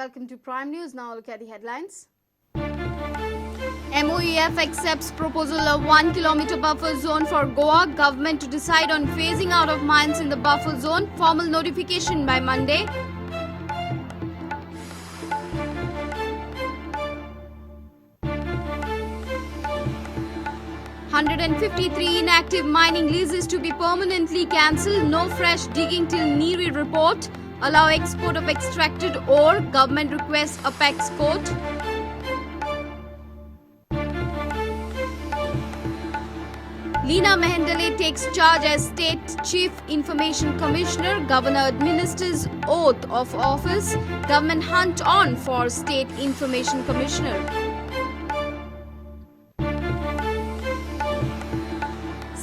Welcome to Prime News. Now look at the headlines. MOEF accepts proposal of 1 kilometer buffer zone for Goa. Government to decide on phasing out of mines in the buffer zone. Formal notification by Monday. $153 inactive mining leases to be permanently cancelled. No fresh digging till NERI report. Allow export of extracted ore. Government requests Apex Court. Leena Mehendale takes charge as State Chief Information Commissioner. Governor administers oath of office. Government hunt on for State Information Commissioner.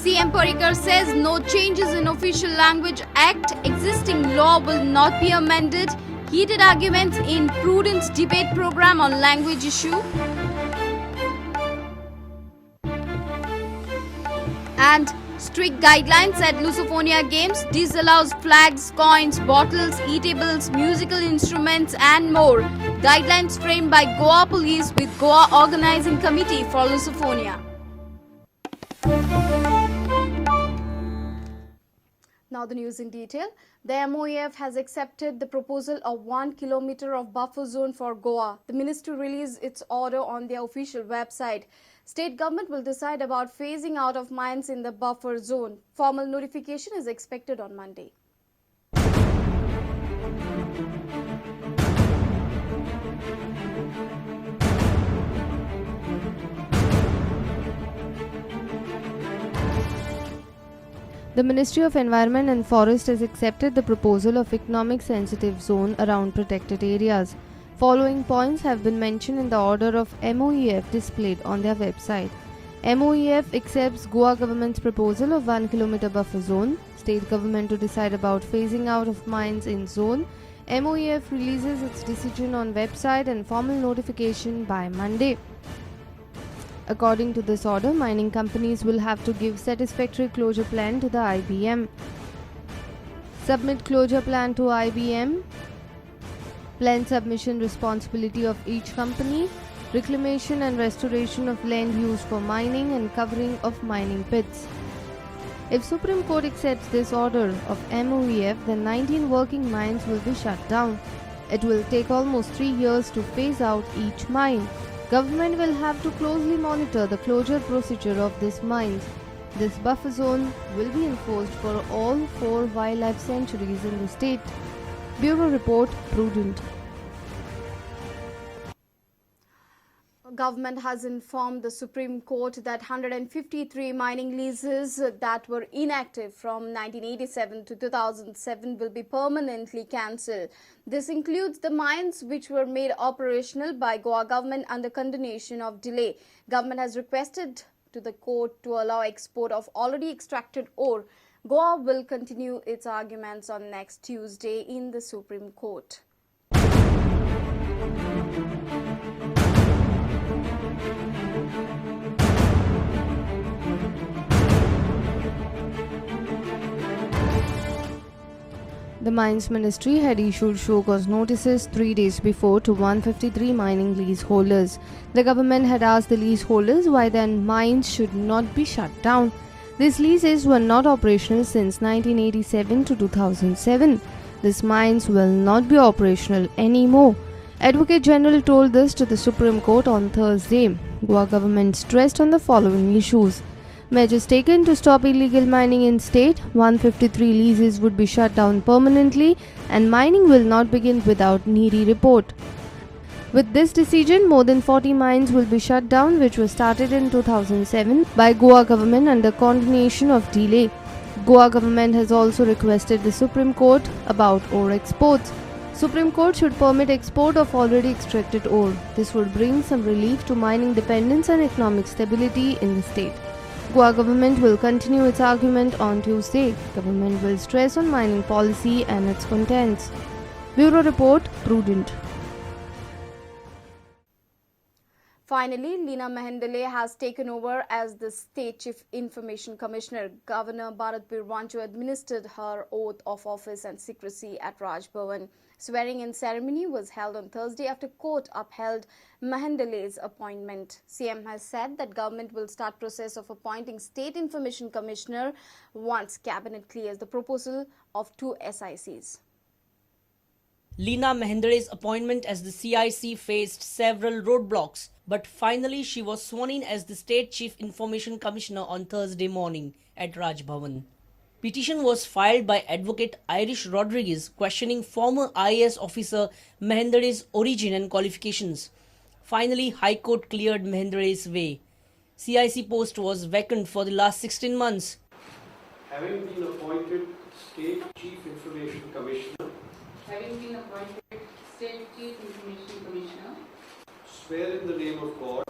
CM Parrikar says no changes in Official Language Act. Existing law will not be amended. Heated arguments in Prudent debate program on language issue. And strict guidelines at Lusophobia Games disallows flags, coins, bottles, eatables, musical instruments and more. Guidelines framed by Goa Police with Goa Organizing Committee for Lusophobia. Now the news in detail. The MOEF has accepted the proposal of 1 kilometer of buffer zone for Goa. The ministry released its order on their official website. State government will decide about phasing out of mines in the buffer zone. Formal notification is expected on Monday. The Ministry of Environment and Forest has accepted the proposal of economic sensitive zone around protected areas. Following points have been mentioned in the order of MOEF displayed on their website. MOEF accepts Goa government's proposal of 1 kilometer buffer zone. State government to decide about phasing out of mines in zone. MOEF releases its decision on website and formal notification by Monday. According to this order, mining companies will have to give satisfactory closure plan to the IBM. Submit closure plan to IBM. Plan submission responsibility of each company. Reclamation and restoration of land used for mining and covering of mining pits. If Supreme Court accepts this order of MOEF, then 19 working mines will be shut down. It will take almost 3 years to phase out each mine. Government will have to closely monitor the closure procedure of these mines. This buffer zone will be enforced for all 4 wildlife sanctuaries in the state. Bureau Report, Prudent. Government has informed the Supreme Court that 153 mining leases that were inactive from 1987 to 2007 will be permanently cancelled. This includes the mines which were made operational by Goa government under condemnation of delay. Government has requested to the court to allow export of already extracted ore. Goa will continue its arguments on next Tuesday in the Supreme Court. The Mines Ministry had issued show cause notices 3 days before to 153 mining leaseholders. The government had asked the leaseholders why their mines should not be shut down. These leases were not operational since 1987 to 2007. These mines will not be operational anymore. Advocate General told this to the Supreme Court on Thursday. Goa government stressed on the following issues. Measures taken to stop illegal mining in state. 153 leases would be shut down permanently and mining will not begin without NERI report. With this decision, more than 40 mines will be shut down which were started in 2007 by Goa government under condemnation of delay. Goa government has also requested the Supreme Court about ore exports. Supreme Court should permit export of already extracted ore. This would bring some relief to mining dependence and economic stability in the state. Goa government will continue its argument on Tuesday. Government will stress on mining policy and its contents. Bureau Report, Prudent. Finally, Leena Mehendale has taken over as the State Chief Information Commissioner. Governor Bharat Birwanchu administered her oath of office and secrecy at Raj Bhavan. Swearing-in ceremony was held on Thursday after court upheld Mehendale's appointment. CM has said that government will start process of appointing State Information Commissioner once Cabinet clears the proposal of 2 SICs. Leena Mehendale's appointment as the CIC faced several roadblocks, but finally she was sworn in as the State Chief Information Commissioner on Thursday morning at Raj Bhavan. Petition was filed by Advocate Irish Rodriguez questioning former IAS officer Mehendale's origin and qualifications. Finally, High Court cleared Mehendale's way. CIC post was vacant for the last 16 months. Having been appointed State Chief Information Commissioner, swear in the name of God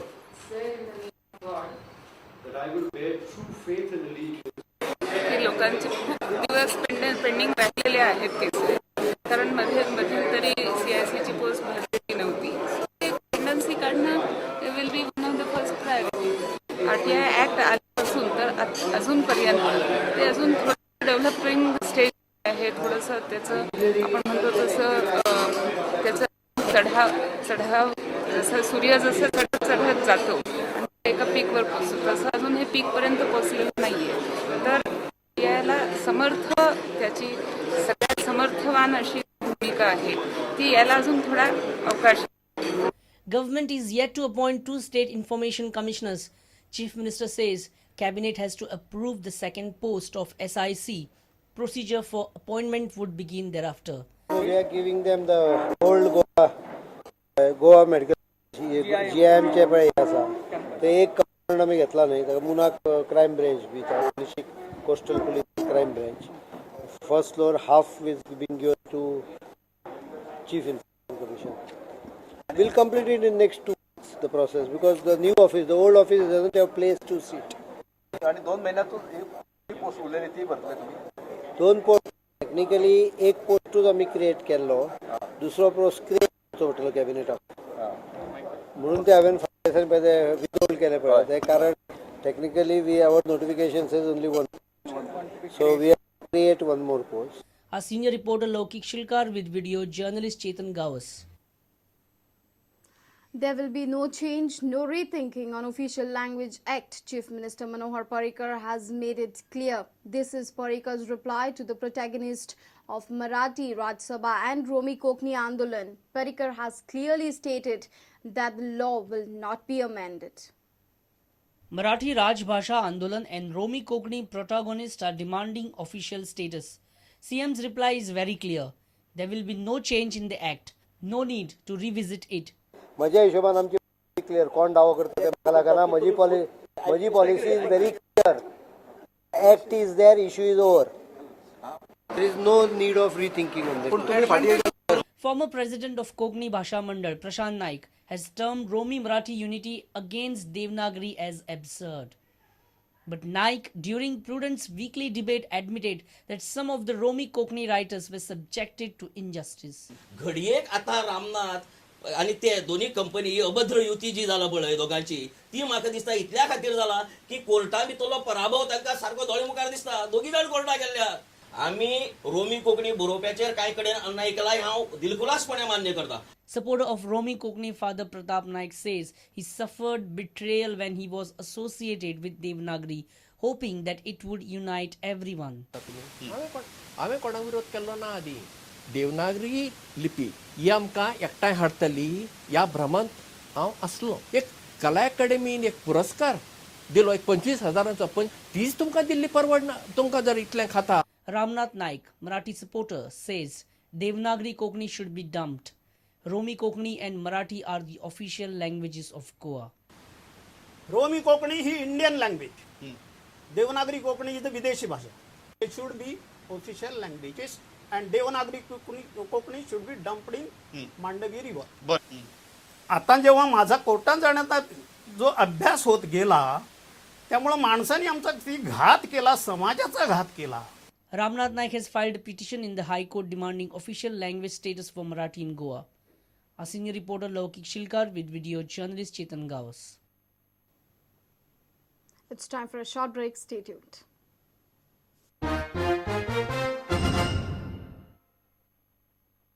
that I will bear true faith and allegiance. हे लोकांचे खूप दिवस pending राहिलेले आहेत cases, कारण मध्यंतरी CICची post भरलेली नव्हती. Pendency काढणं will be one of the first priority. RTI act आल्यापासून तर अजूनपर्यंत ते अजून थोडं डेव्हलपिंग स्टेज आहे. थोडंसं त्याचं आपण म्हणतो तसं त्याचा चढाव जसं सूर्य जसं चढत जातो एका पीकवर पोहोचतो तसं अजून हे पीकपर्यंत पोहोचलेलं नाहीये. तर याला समर्थ त्याची सगळ्यात समर्थवान अशी भूमिका आहे ती याला अजून थोडा अवकाश. Government is yet to appoint 2 State Information Commissioners. Chief Minister says Cabinet has to approve the second post of SIC. Procedure for appointment would begin thereafter. So we are giving them the old Goa medical GIM चे पण आसा ते एक कारण आमी घेतला न्ही ताका मुनाक crime branch B coastal police crime branch first floor half is being given to chief information commission. We'll complete it in next 2 weeks the process because the new office, the old office doesn't have place to sit. आणि 2 महिन्यातून एक post उरलेली ती भरतले तुम्ही. 2 post technically एक पोस्टूच आमी create केल्लो, दुसरो पोस्ट क्रिएट करचो पडटलो कॅबिनेटाक म्हणून ते हांवें विथहोल्ड केले पळय. ते कारण technically we our notification says only 1, so we have create 1 more post. Our senior reporter Lokik Shilkar with video journalist Chetan Gawas. There will be no change, no rethinking on Official Language Act. Chief Minister Manohar Parrikar has made it clear. This is Parrikar's reply to the protagonist of Marathi Raj Sabha and Romi Kokni Andolan. Parrikar has clearly stated that the law will not be amended. Marathi Raj Bhasha Andolan and Romi Kokni protagonists are demanding official status. CM's reply is very clear. There will be no change in the act. No need to revisit it. म्हज्या हिशोबान आमची clear कोण दावो करता ते म्हाका लागना. म्हजी policy is very clear. Act is there, issue is over. There is no need of rethinking on this. Former president of Kokni Bhasha Mandal Prashant Naik has termed Romi Marathi unity against Devanagari as absurd. But Naik, during Prudent's weekly debate, admitted that some of the Romi Kokni writers were subjected to injustice. घडयेक आता रामनाथ आणि ते दोन्ही company अभद्र युती जी जाला पळय दोघांची ती म्हाका दिसता इतल्या खातीर जाला की कोर्टा भितरलो पराभव तांकां सारको दोळे मुखार दिसता. दोगी जाण कोर्टाक गेल्ल्यात. आमी रोमी कोंकणी बरोवप्याचेर कांय कडेन नायकलाय हांव दिलखुलासपणे मान्य करता. Supporter of Romi Kokni Father Pratap Naik says he suffered betrayal when he was associated with Devanagari, hoping that it would unite everyone. हांवें कोणाक विरोध केल्लो ना. आदी देवनागरी लिपी ही आमकां एकठांय हाडटली ह्या भ्रमांत हांव आसलो. एक कला अकादेमीन एक पुरस्कार दिलो, एक 25,000ांचो, पण तीच तुमकां दिल्ली परवडना तुमकां जर इतलें खाता. Ramnath Naik, Marathi supporter, says Devanagari Kokni should be dumped. Romi Kokni and Marathi are the official languages of Goa. Romi Konkani ही Indian language, Devanagari Konkani is the विदेशी भाषा. It should be official languages and Devanagari Konkani should be dumped in Mandovi river. आता जेव्हा माझा कोर्टात जाण्याचा जो अभ्यास होत गेला त्यामुळे माणसाने आमचा किती घात केला, समाजाचा घात केला. Ramnath Naik has filed a petition in the High Court demanding official language status for Marathi in Goa. Our senior reporter Laukik Shilkar with video journalist Chetan Gawas. It's time for a short break. Stay tuned.